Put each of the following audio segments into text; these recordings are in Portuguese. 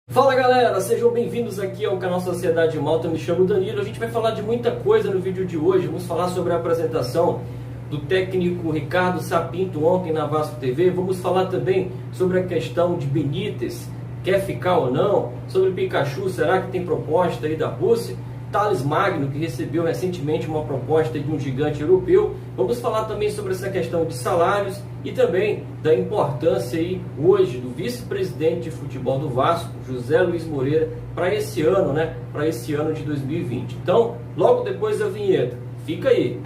Fala galera, sejam bem-vindos aqui ao canal Sociedade Malta, me chamo Danilo. A gente vai falar de muita coisa no vídeo de hoje. Vamos falar sobre a apresentação do técnico Ricardo Sapinto ontem na Vasco TV. Vamos falar também sobre a questão de Benítez, quer ficar ou não, sobre o Pikachu, será que tem proposta aí da Rússia? Thales Magno, que recebeu recentemente uma proposta de um gigante europeu. Vamos falar também sobre essa questão de salários e também da importância aí hoje do vice-presidente de futebol do Vasco, José Luiz Moreira, para esse ano, né? Para esse ano de 2020. Então, logo depois da vinheta. Fica aí.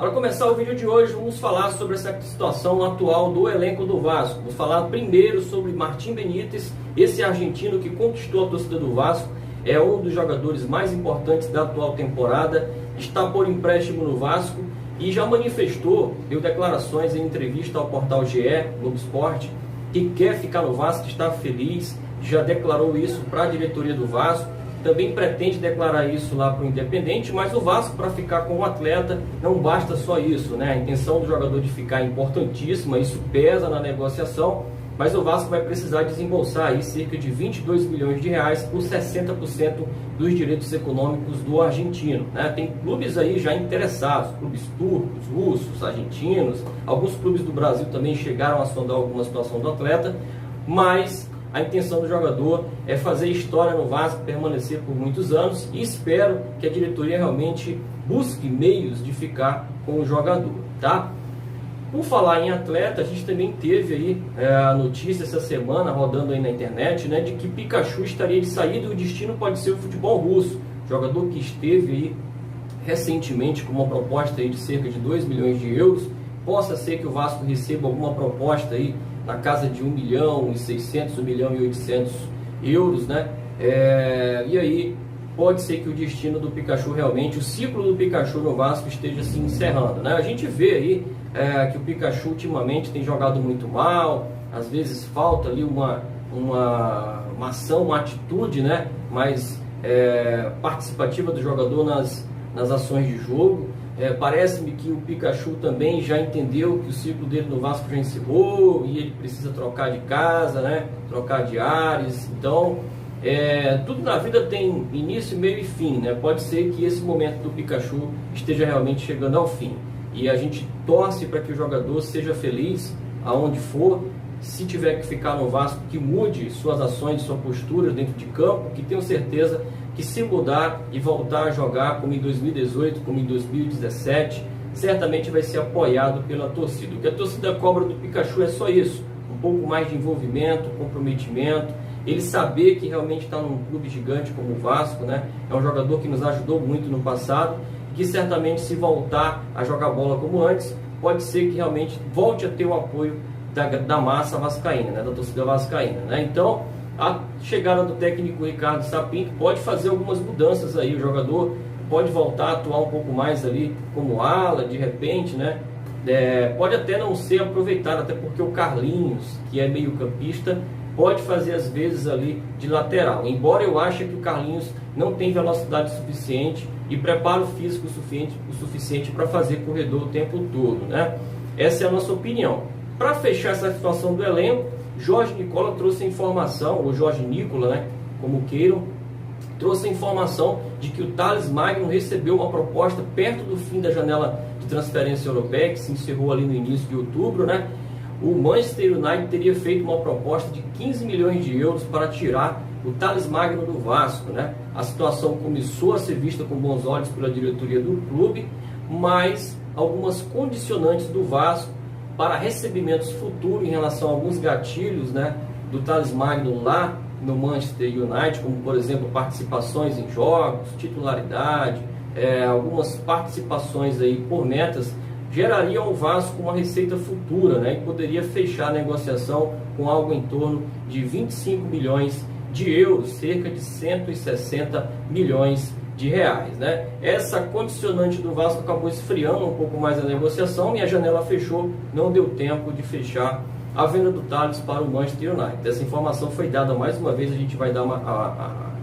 Para começar o vídeo de hoje, vamos falar sobre essa situação atual do elenco do Vasco. Vamos falar primeiro sobre Martim Benítez, esse argentino que conquistou a torcida do Vasco, é um dos jogadores mais importantes da atual temporada, está por empréstimo no Vasco e já manifestou, deu declarações em entrevista ao portal GE, Globo Esporte, que quer ficar no Vasco, está feliz, já declarou isso para a diretoria do Vasco. Também pretende declarar isso lá para o Independente, mas o Vasco, para ficar com o atleta, não basta só isso, né? A intenção do jogador de ficar é importantíssima, isso pesa na negociação, mas o Vasco vai precisar desembolsar aí cerca de 22 milhões de reais por 60% dos direitos econômicos do argentino, né? Tem clubes aí já interessados, clubes turcos, russos, argentinos, alguns clubes do Brasil também chegaram a sondar alguma situação do atleta, mas a intenção do jogador é fazer história no Vasco, permanecer por muitos anos e espero que a diretoria realmente busque meios de ficar com o jogador, tá? Por falar em atleta, a gente também teve aí a notícia essa semana, rodando aí na internet, né, de que Pikachu estaria de saída e o destino pode ser o futebol russo. Jogador que esteve aí recentemente com uma proposta aí de cerca de 2 milhões de euros. Possa ser que o Vasco receba alguma proposta aí na casa de 1 milhão e 600, 1 milhão e 800 euros, né? E aí pode ser que o destino do Pikachu realmente, o ciclo do Pikachu no Vasco esteja se encerrando, né? A gente vê aí que o Pikachu ultimamente tem jogado muito mal, às vezes falta ali uma ação, uma atitude, né? Mais participativa do jogador nas ações de jogo. Parece-me que o Pikachu também já entendeu que o ciclo dele no Vasco já encerrou e ele precisa trocar de casa, né? Trocar de ares. Então, tudo na vida tem início, meio e fim, né? Pode ser que esse momento do Pikachu esteja realmente chegando ao fim. E a gente torce para que o jogador seja feliz aonde for. Se tiver que ficar no Vasco, que mude suas ações, sua postura dentro de campo, que tenho certeza que se mudar e voltar a jogar como em 2018, como em 2017, certamente vai ser apoiado pela torcida. O que a torcida cobra do Pikachu é só isso, um pouco mais de envolvimento, comprometimento, ele saber que realmente está num clube gigante como o Vasco, né? É um jogador que nos ajudou muito no passado, que certamente se voltar a jogar bola como antes, pode ser que realmente volte a ter o apoio da massa vascaína, né? Da torcida vascaína, né? Então, a chegada do técnico Ricardo Sapinto pode fazer algumas mudanças aí, o jogador pode voltar a atuar um pouco mais ali como ala, de repente, né? Pode até não ser aproveitado, até porque o Carlinhos, que é meio campista, pode fazer às vezes ali de lateral, embora eu ache que o Carlinhos não tem velocidade suficiente e preparo físico suficiente para fazer corredor o tempo todo, né? Essa é a nossa opinião. Para fechar essa situação do elenco, Jorge Nicola trouxe a informação, ou Jorge Nicola, né, como queiram, trouxe a informação de que o Thales Magno recebeu uma proposta perto do fim da janela de transferência europeia, que se encerrou ali no início de outubro, né? O Manchester United teria feito uma proposta de 15 milhões de euros para tirar o Thales Magno do Vasco, né? A situação começou a ser vista com bons olhos pela diretoria do clube, mas algumas condicionantes do Vasco para recebimentos futuros em relação a alguns gatilhos, né, do Thales Magno lá no Manchester United, como por exemplo participações em jogos, titularidade, algumas participações aí por metas, gerariam ao Vasco uma receita futura, né, e poderia fechar a negociação com algo em torno de 25 milhões de euros, cerca de 160 milhões de reais, né? Essa condicionante do Vasco acabou esfriando um pouco mais a negociação e a janela fechou, não deu tempo de fechar a venda do Thales para o Manchester United. Essa informação foi dada mais uma vez, a gente vai dar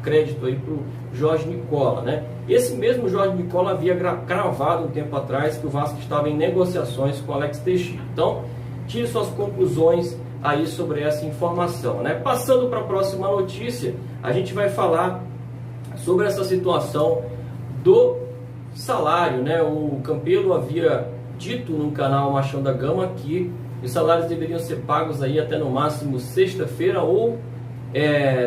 crédito aí para o Jorge Nicola, né? Esse mesmo Jorge Nicola havia cravado um tempo atrás que o Vasco estava em negociações com o Alex Teixeira. Então, tire suas conclusões aí sobre essa informação, né? Passando para a próxima notícia, a gente vai falar sobre essa situação do salário, né? O Campelo havia dito no canal Machão da Gama que os salários deveriam ser pagos aí até no máximo sexta-feira ou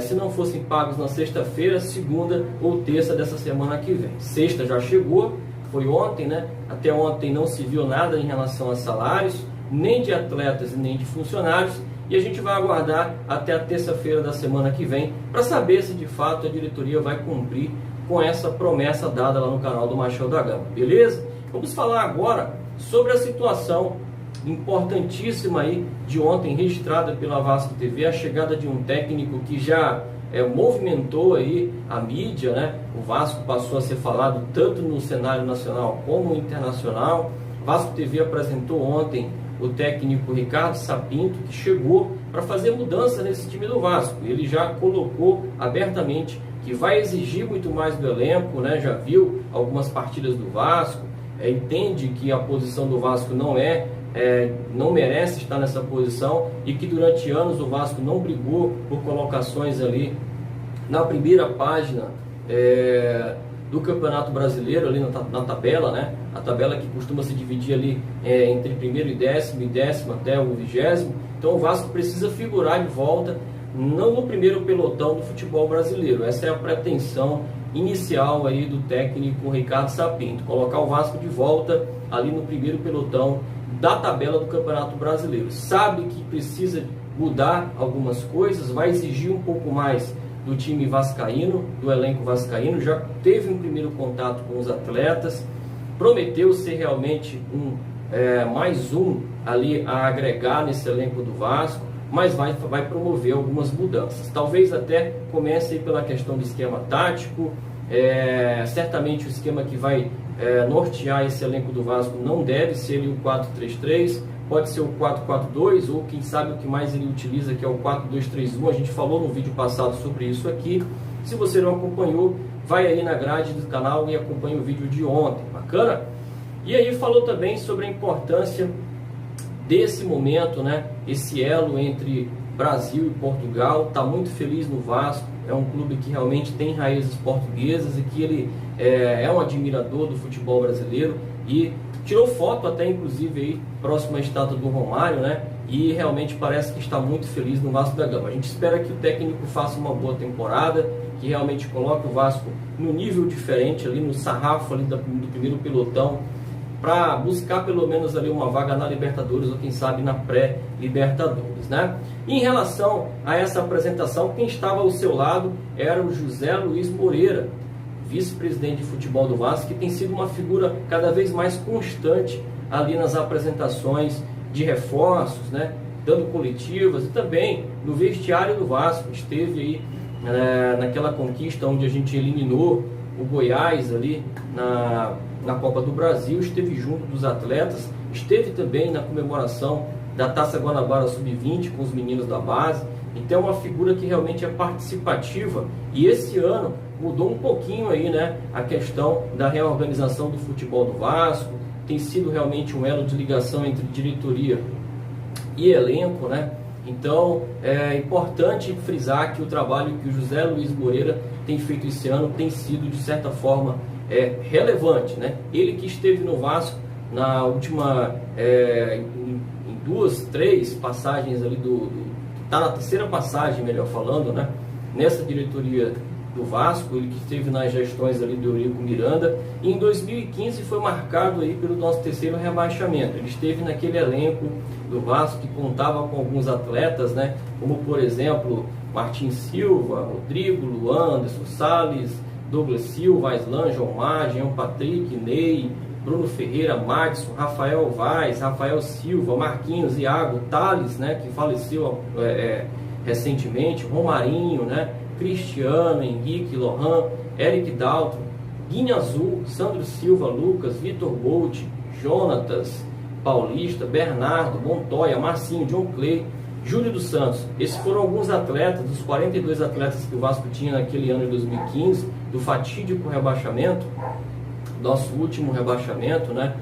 se não fossem pagos na sexta-feira, segunda ou terça dessa semana que vem. Sexta já chegou, foi ontem, né? Até ontem não se viu nada em relação a salários, nem de atletas e nem de funcionários, e a gente vai aguardar até a terça-feira da semana que vem para saber se de fato a diretoria vai cumprir com essa promessa dada lá no canal do Machão da Gama, beleza? Vamos falar agora sobre a situação importantíssima aí de ontem, registrada pela Vasco TV, a chegada de um técnico que já movimentou aí a mídia, né? O Vasco passou a ser falado tanto no cenário nacional como internacional. Vasco TV apresentou ontem o técnico Ricardo Sapinto, que chegou para fazer mudança nesse time do Vasco. Ele já colocou abertamente que vai exigir muito mais do elenco, né? Já viu algumas partidas do Vasco, entende que a posição do Vasco não merece estar nessa posição e que durante anos o Vasco não brigou por colocações ali na primeira página do Campeonato Brasileiro, ali na tabela, né? A tabela que costuma se dividir ali entre primeiro e décimo até o 20º. Então o Vasco precisa figurar de volta não no primeiro pelotão do futebol brasileiro. Essa é a pretensão inicial aí do técnico Ricardo Sapinto, colocar o Vasco de volta ali no primeiro pelotão da tabela do Campeonato Brasileiro. Sabe que precisa mudar algumas coisas, vai exigir um pouco mais do time vascaíno, do elenco vascaíno, já teve um primeiro contato com os atletas, prometeu ser realmente mais um ali a agregar nesse elenco do Vasco, mas vai promover algumas mudanças. Talvez até comece pela questão do esquema tático, certamente o esquema que vai nortear esse elenco do Vasco não deve ser o 4-3-3, pode ser o 4-4-2 ou quem sabe o que mais ele utiliza, que é o 4-2-3-1. A gente falou no vídeo passado sobre isso aqui. Se você não acompanhou, vai aí na grade do canal e acompanha o vídeo de ontem, bacana? E aí falou também sobre a importância desse momento, né? Esse elo entre Brasil e Portugal. Está muito feliz no Vasco, é um clube que realmente tem raízes portuguesas e que ele é um admirador do futebol brasileiro e tirou foto até inclusive aí próximo à estátua do Romário, né? E realmente parece que está muito feliz no Vasco da Gama. A gente espera que o técnico faça uma boa temporada, que realmente coloque o Vasco no nível diferente, ali no sarrafo ali do primeiro pelotão, para buscar pelo menos ali uma vaga na Libertadores ou quem sabe na pré-Libertadores, né? E em relação a essa apresentação, quem estava ao seu lado era o José Luiz Moreira, vice-presidente de futebol do Vasco, que tem sido uma figura cada vez mais constante ali nas apresentações de reforços, né? Dando coletivas e também no vestiário do Vasco. Esteve aí naquela conquista onde a gente eliminou o Goiás ali na Copa do Brasil, esteve junto dos atletas, esteve também na comemoração da Taça Guanabara Sub-20 com os meninos da base. Então é uma figura que realmente é participativa e esse ano mudou um pouquinho aí, né, a questão da reorganização do futebol do Vasco. Tem sido realmente um elo de ligação entre diretoria e elenco, né? Então é importante frisar que o trabalho que o José Luiz Moreira tem feito esse ano tem sido de certa forma relevante, né? Ele que esteve no Vasco na última em 2, 3 passagens ali tá na terceira passagem, melhor falando, né? Nessa diretoria do Vasco, ele que esteve nas gestões ali do Eurico Miranda, e em 2015 foi marcado aí pelo nosso terceiro rebaixamento. Ele esteve naquele elenco do Vasco que contava com alguns atletas, né? Como por exemplo Martin Silva, Rodrigo, Luan, Anderson Salles, Douglas Silva, Aislan, João Mar, Jean Patrick, Ney, Bruno Ferreira, Madison, Rafael Vaz, Rafael Silva, Marquinhos, Iago, Thales, né, que faleceu recentemente, Romarinho, né, Cristiano, Henrique, Lohan, Eric Dalton, Guinha Azul, Sandro Silva, Lucas, Vitor Bolt, Jonatas, Paulista, Bernardo, Montoya, Marcinho, John Clay, Júlio dos Santos. Esses foram alguns atletas, dos 42 atletas que o Vasco tinha naquele ano de 2015, do fatídico rebaixamento, nosso último rebaixamento, né?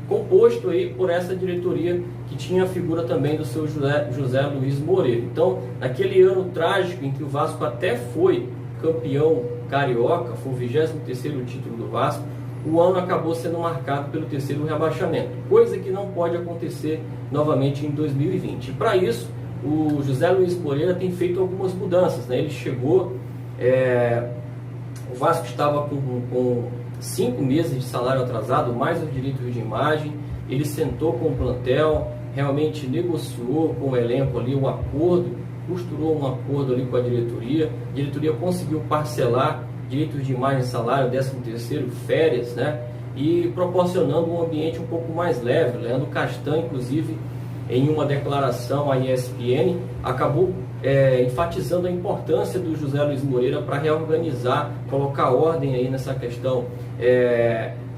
Composto aí por essa diretoria que tinha a figura também do seu José Luiz Moreira. Então, naquele ano trágico em que o Vasco até foi campeão carioca, foi o 23º título do Vasco, o ano acabou sendo marcado pelo terceiro rebaixamento, coisa que não pode acontecer novamente em 2020. E para isso, o José Luiz Moreira tem feito algumas mudanças, né? Ele chegou, o Vasco estava com 5 meses de salário atrasado, mais os direitos de imagem. Ele sentou com o plantel, realmente negociou com o elenco ali um acordo, costurou um acordo ali com a diretoria conseguiu parcelar direitos de imagem, salário, 13º, férias, né? E proporcionando um ambiente um pouco mais leve. Leandro Castan, inclusive, em uma declaração à ESPN, acabou enfatizando a importância do José Luiz Moreira para reorganizar, colocar ordem aí nessa questão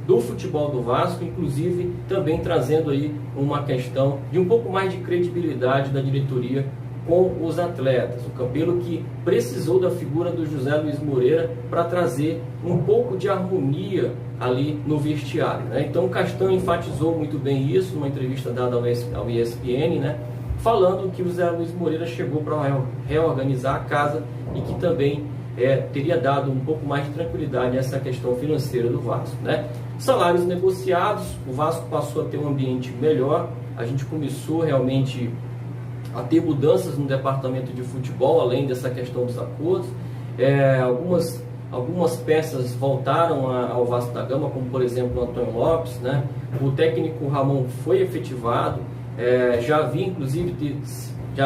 do futebol do Vasco, inclusive também trazendo aí uma questão de um pouco mais de credibilidade da diretoria com os atletas. O Campelo que precisou da figura do José Luiz Moreira para trazer um pouco de harmonia ali no vestiário, né? Então o Castan enfatizou muito bem isso numa entrevista dada ao ESPN, né? Falando que o José Luiz Moreira chegou para reorganizar a casa e que também teria dado um pouco mais de tranquilidade a essa questão financeira do Vasco, né? Salários negociados, o Vasco passou a ter um ambiente melhor, a gente começou realmente a ter mudanças no departamento de futebol, além dessa questão dos acordos. Algumas peças voltaram ao Vasco da Gama, como por exemplo o Antônio Lopes, né? O técnico Ramon foi efetivado, já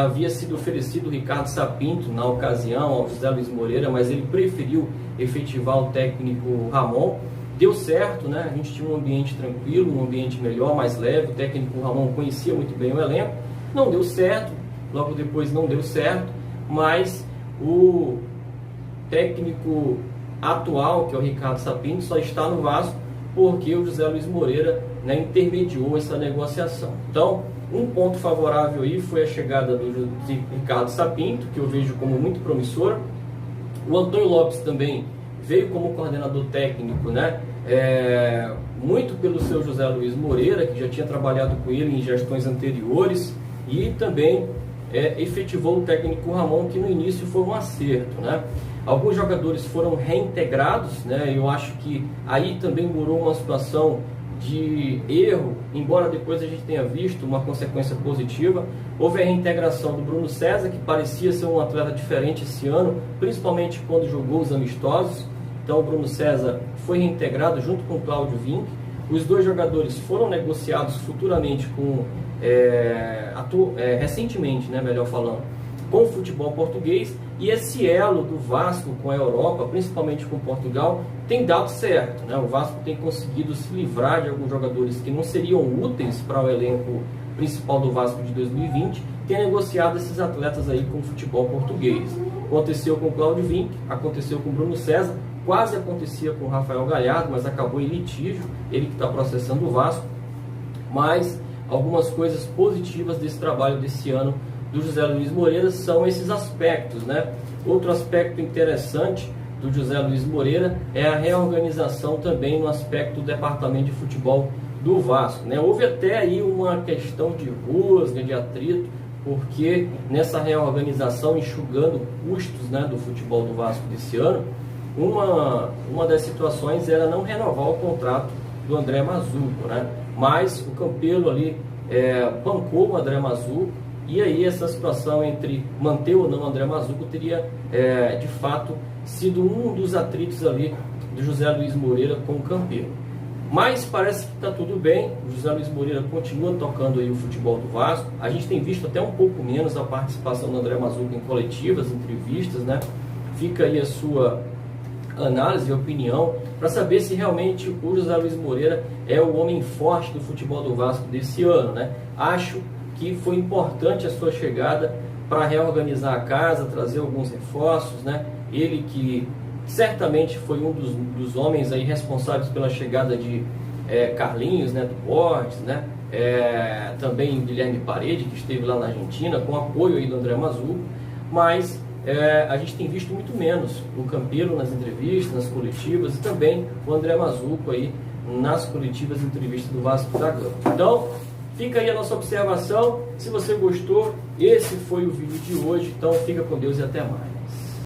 havia sido oferecido o Ricardo Sapinto na ocasião ao José Luiz Moreira, mas ele preferiu efetivar o técnico Ramon. Deu certo, né? A gente tinha um ambiente tranquilo, um ambiente melhor, mais leve. O técnico Ramon conhecia muito bem o elenco. Não deu certo, logo depois não deu certo, mas o técnico atual, que é o Ricardo Sapinto, só está no Vasco porque o José Luiz Moreira, né, intermediou essa negociação. Então, um ponto favorável aí foi a chegada do Ricardo Sapinto, que eu vejo como muito promissor. O Antônio Lopes também veio como coordenador técnico, né? Muito pelo seu José Luiz Moreira, que já tinha trabalhado com ele em gestões anteriores, e também efetivou o técnico Ramon, que no início foi um acerto, né? Alguns jogadores foram reintegrados, né? Eu acho que aí também morou uma situação de erro, embora depois a gente tenha visto uma consequência positiva. Houve a reintegração do Bruno César, que parecia ser um atleta diferente esse ano, principalmente quando jogou os amistosos. Então o Bruno César foi reintegrado junto com o Cláudio Vinck. Os dois jogadores foram negociados futuramente recentemente, né, melhor falando, com o futebol português, e esse elo do Vasco com a Europa, principalmente com Portugal, tem dado certo, né? O Vasco tem conseguido se livrar de alguns jogadores que não seriam úteis para o elenco principal do Vasco de 2020, tem negociado esses atletas aí com o futebol português. Aconteceu com o Cláudio Vinck, aconteceu com o Bruno César, quase acontecia com o Rafael Galhardo, mas acabou em litígio, ele que está processando o Vasco. Mas algumas coisas positivas desse trabalho desse ano do José Luiz Moreira são esses aspectos, né? Outro aspecto interessante do José Luiz Moreira é a reorganização também no aspecto do departamento de futebol do Vasco, né? Houve até aí uma questão de rusga, de atrito, porque nessa reorganização, enxugando custos, né, do futebol do Vasco desse ano, uma das situações era não renovar o contrato do André Mazzuco, né? Mas o Campelo ali bancou o André Mazzuco, e aí essa situação entre manter ou não o André Mazzuco teria de fato sido um dos atritos ali do José Luiz Moreira com o Campelo. Mas parece que está tudo bem, o José Luiz Moreira continua tocando aí o futebol do Vasco. A gente tem visto até um pouco menos a participação do André Mazzuco em coletivas, entrevistas, né? Fica aí a sua análise e opinião para saber se realmente o José Luiz Moreira é o homem forte do futebol do Vasco desse ano, né? Acho que foi importante a sua chegada para reorganizar a casa, trazer alguns reforços, né? Ele que certamente foi um dos homens aí responsáveis pela chegada de Carlinhos, né, do Borges, né, também Guilherme Parede, que esteve lá na Argentina, com apoio aí do André Mazzuco, mas a gente tem visto muito menos o Campelo nas entrevistas, nas coletivas, e também o André Mazzuco aí nas coletivas e entrevistas do Vasco da Gama. Então, fica aí a nossa observação. Se você gostou, esse foi o vídeo de hoje. Então, fica com Deus e até mais.